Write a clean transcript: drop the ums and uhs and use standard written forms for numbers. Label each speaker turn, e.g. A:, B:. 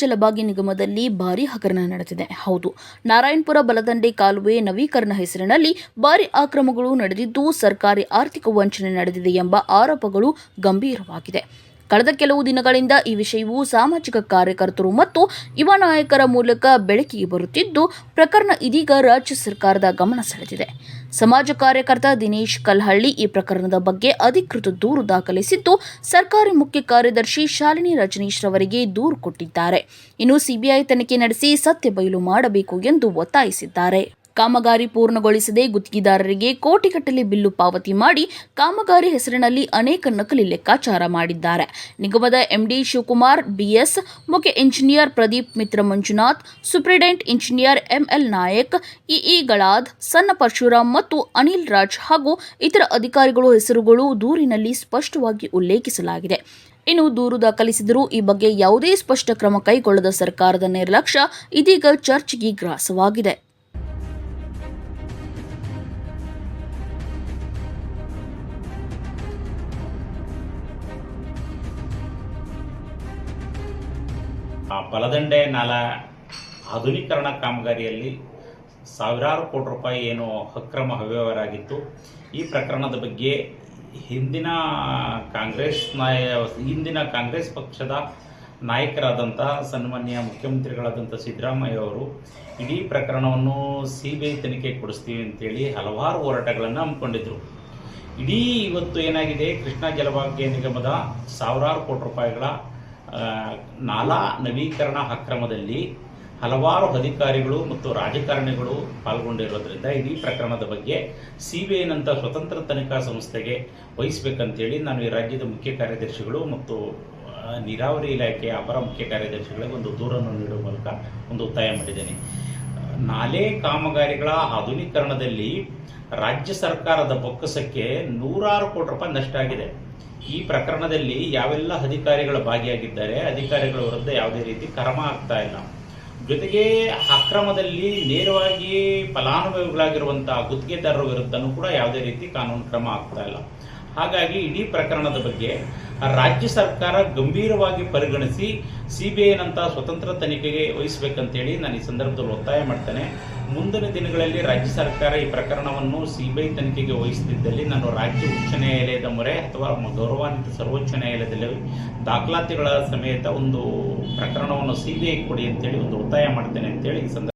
A: ಜಲಭಾಗಿ ನಿಗಮದಲ್ಲಿ ಭಾರೀ ಹಗರಣ ನಡೆದಿದೆ. ಹೌದು, ನಾರಾಯಣಪುರ ಬಲದಂಡೆ ಕಾಲುವೆ ನವೀಕರಣ ಹೆಸರಿನಲ್ಲಿ ಭಾರೀ ಅಕ್ರಮಗಳು ನಡೆದಿದ್ದು, ಸರ್ಕಾರಿ ಆರ್ಥಿಕ ವಂಚನೆ ನಡೆದಿದೆ ಎಂಬ ಆರೋಪಗಳು ಗಂಭೀರವಾಗಿದೆ. ಕಳೆದ ಕೆಲವು ದಿನಗಳಿಂದ ಈ ವಿಷಯವು ಸಾಮಾಜಿಕ ಕಾರ್ಯಕರ್ತರು ಮತ್ತು ಯುವ ನಾಯಕರ ಮೂಲಕ ಬೆಳಕಿಗೆ ಬರುತ್ತಿದ್ದು, ಪ್ರಕರಣ ಇದೀಗ ರಾಜ್ಯ ಸರ್ಕಾರದ ಗಮನ ಸೆಳೆದಿದೆ. ಸಮಾಜ ಕಾರ್ಯಕರ್ತ ದಿನೇಶ್ ಕಲ್ಹಳ್ಳಿ ಈ ಪ್ರಕರಣದ ಬಗ್ಗೆ ಅಧಿಕೃತ ದೂರು ದಾಖಲಿಸಿದ್ದು, ಸರ್ಕಾರಿ ಮುಖ್ಯ ಕಾರ್ಯದರ್ಶಿ ಶಾಲಿನಿ ರಜನೀಶ್ ರವರಿಗೆ ದೂರು ಕೊಟ್ಟಿದ್ದಾರೆ. ಇನ್ನು ಸಿಬಿಐ ತನಿಖೆ ನಡೆಸಿ ಸತ್ಯ ಬಯಲು ಮಾಡಬೇಕು ಎಂದು ಒತ್ತಾಯಿಸಿದ್ದಾರೆ. ಕಾಮಗಾರಿ ಪೂರ್ಣಗೊಳಿಸದೆ ಗುತ್ತಿಗೆದಾರರಿಗೆ ಕೋಟಿಗಟ್ಟಲೆ ಬಿಲ್ಲು ಪಾವತಿ ಮಾಡಿ ಕಾಮಗಾರಿ ಹೆಸರಿನಲ್ಲಿ ಅನೇಕ ನಕಲಿ ಲೆಕ್ಕಾಚಾರ ಮಾಡಿದ್ದಾರೆ. ನಿಗಮದ ಎಂಡಿ ಶಿವಕುಮಾರ್ ಬಿಎಸ್, ಮುಖ್ಯ engineer Pradeep Mitra Manjunath, superintendent engineer ML Nayak, ಇಇಗಳಾದ ಸಣ್ಣ ಪರಶುರಾಮ್ ಮತ್ತು ಅನಿಲ್ ರಾಜ್ ಹಾಗೂ ಇತರ ಅಧಿಕಾರಿಗಳ ಹೆಸರುಗಳು ದೂರಿನಲ್ಲಿ ಸ್ಪಷ್ಟವಾಗಿ ಉಲ್ಲೇಖಿಸಲಾಗಿದೆ. ಇನ್ನು ದೂರು ದಾಖಲಿಸಿದರೂ ಈ ಬಗ್ಗೆ ಯಾವುದೇ ಸ್ಪಷ್ಟ ಕ್ರಮ ಕೈಗೊಳ್ಳದ ಸರ್ಕಾರದ ನಿರ್ಲಕ್ಷ್ಯ ಇದೀಗ ಚರ್ಚೆಗೆ ಗ್ರಾಸವಾಗಿದೆ.
B: ಬಲದಂಡೆ ನಾಲಾ ಆಧುನೀಕರಣ ಕಾಮಗಾರಿಯಲ್ಲಿ ಸಾವಿರಾರು ಕೋಟಿ ರೂಪಾಯಿ ಏನು ಅಕ್ರಮ ಅವ್ಯವಹಾರ ಆಗಿತ್ತು. ಈ ಪ್ರಕರಣದ ಬಗ್ಗೆ ಹಿಂದಿನ ಕಾಂಗ್ರೆಸ್ ಪಕ್ಷದ ನಾಯಕರಾದಂಥ ಸನ್ಮಾನ್ಯ ಮುಖ್ಯಮಂತ್ರಿಗಳಾದಂಥ ಸಿದ್ದರಾಮಯ್ಯ ಅವರು ಇಡೀ ಪ್ರಕರಣವನ್ನು ಸಿಬಿಐ ತನಿಖೆ ಕೊಡಿಸ್ತೀವಿ ಅಂತೇಳಿ ಹಲವಾರು ಹೋರಾಟಗಳನ್ನು ಹಮ್ಮಿಕೊಂಡಿದ್ರು. ಇಡೀ ಇವತ್ತು ಏನಾಗಿದೆ, ಕೃಷ್ಣಾ ಜಲಭಾಗ್ಯ ನಿಗಮದ ಸಾವಿರಾರು ಕೋಟಿ ರೂಪಾಯಿಗಳ ನಾಲಾ ನವೀಕರಣ ಅಕ್ರಮದಲ್ಲಿ ಹಲವಾರು ಅಧಿಕಾರಿಗಳು ಮತ್ತು ರಾಜಕಾರಣಿಗಳು ಪಾಲ್ಗೊಂಡಿರೋದ್ರಿಂದ ಇಡೀ ಪ್ರಕರಣದ ಬಗ್ಗೆ ಸಿಬಿಐನಂಥ ಸ್ವತಂತ್ರ ತನಿಖಾ ಸಂಸ್ಥೆಗೆ ವಹಿಸಬೇಕಂತೇಳಿ ನಾನು ಈ ರಾಜ್ಯದ ಮುಖ್ಯ ಕಾರ್ಯದರ್ಶಿಗಳು ಮತ್ತು ನೀರಾವರಿ ಇಲಾಖೆಯ ಅಪರ ಮುಖ್ಯ ಕಾರ್ಯದರ್ಶಿಗಳಿಗೆ ಒಂದು ದೂರನ್ನು ನೀಡುವ ಮೂಲಕ ಒಂದು ಒತ್ತಾಯ ಮಾಡಿದ್ದೇನೆ. ನಾಲೆ ಕಾಮಗಾರಿಗಳ ಆಧುನೀಕರಣದಲ್ಲಿ ರಾಜ್ಯ ಸರ್ಕಾರದ ಬೊಕ್ಕಸಕ್ಕೆ ನೂರಾರು ಕೋಟಿ ರೂಪಾಯಿ ನಷ್ಟ ಆಗಿದೆ. ಈ ಪ್ರಕರಣದಲ್ಲಿ ಯಾವೆಲ್ಲ ಅಧಿಕಾರಿಗಳು ಭಾಗಿಯಾಗಿದ್ದಾರೆ, ಅಧಿಕಾರಿಗಳ ವಿರುದ್ಧ ಯಾವುದೇ ರೀತಿ ಕ್ರಮ ಆಗ್ತಾ ಇಲ್ಲ. ಜೊತೆಗೆ ಅಕ್ರಮದಲ್ಲಿ ನೇರವಾಗಿ ಫಲಾನುಭವಿಗಳಾಗಿರುವಂತಹ ಗುತ್ತಿಗೆದಾರರ ವಿರುದ್ಧನೂ ಕೂಡ ಯಾವುದೇ ರೀತಿ ಕಾನೂನು ಕ್ರಮ ಆಗ್ತಾ ಇಲ್ಲ. ಹಾಗಾಗಿ ಇಡೀ ಪ್ರಕರಣದ ಬಗ್ಗೆ ರಾಜ್ಯ ಸರ್ಕಾರ ಗಂಭೀರವಾಗಿ ಪರಿಗಣಿಸಿ ಸಿಬಿಐನಂಥ ಸ್ವತಂತ್ರ ತನಿಖೆಗೆ ವಹಿಸಬೇಕಂತೇಳಿ ನಾನು ಈ ಸಂದರ್ಭದಲ್ಲಿ ಒತ್ತಾಯ ಮಾಡ್ತೇನೆ. ಮುಂದಿನ ದಿನಗಳಲ್ಲಿ ರಾಜ್ಯ ಸರ್ಕಾರ ಈ ಪ್ರಕರಣವನ್ನು ಸಿಬಿಐ ತನಿಖೆಗೆ ವಹಿಸದಿದ್ದಲ್ಲಿ ನಾನು ರಾಜ್ಯ ಉಚ್ಚ ನ್ಯಾಯಾಲಯದ ಮೊರೆ ಅಥವಾ ಗೌರವಾನ್ವಿತ ಸರ್ವೋಚ್ಚ ನ್ಯಾಯಾಲಯದಲ್ಲಿ ದಾಖಲಾತಿಗಳ ಸಮೇತ ಒಂದು ಪ್ರಕರಣವನ್ನು ಸಿಬಿಐ ಕೊಡಿ ಅಂತೇಳಿ ಒಂದು ಒತ್ತಾಯ ಮಾಡ್ತೇನೆ ಅಂತೇಳಿ ಈ ಸಂದರ್ಭ